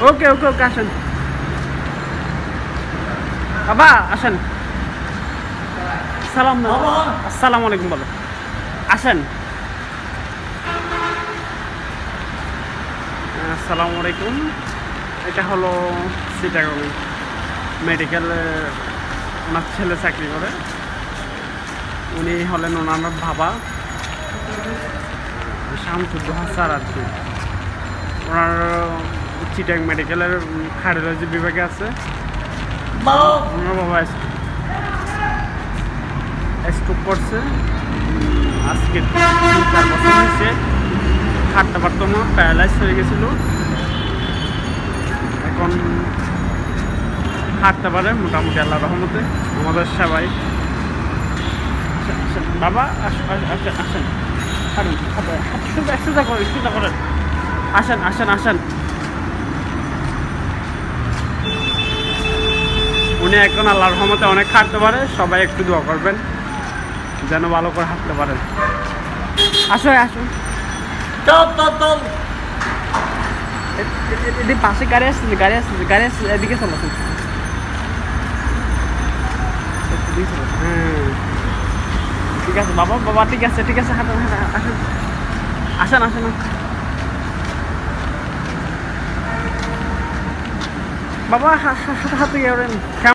ওকে ওকে ওকে আসেন বাবা, আসেন। আসসালামু আলাইকুম বলো, আসেন। আসসালামু আলাইকুম। এটা হলো চিটাগং মেডিকেলে ওনার ছেলে চাকরি করে। উনি হলেন ওনার বাবা শামসুদ্দোহা স্যার আর কি। ওনার চিটাং মেডিকেলের কার্ডিওলজি বিভাগে আছে। ওনার বাবা স্ট্রোক করছে আজকে 3-4 বছর হয়েছে। হাঁটতে পারতো না, প্যারালাইজ হয়ে গেছিল। এখন হাঁটতে পারে মোটামুটি, আল্লাহ রহমতে। আমাদের সবাই বাবা আসেন আসেন, সোজা করেন, আসেন আসেন আসেন। উনি এখন আল্লাহ রহমতে অনেক হাঁটতে পারে। সবাই একটু দোয়া করবেন যেন ভালো করে হাঁটতে পারেন। আসো আসো, এদিকে পাশে গাড়ি আসছে, গাড়ি আসছে, এদিকে চলো। হ্যাঁ ঠিক আছে বাবা, বাবা ঠিক আছে ঠিক আছে, হাঁটেন আসেন আসেন আসেন। বাবা হাতে গেলেন।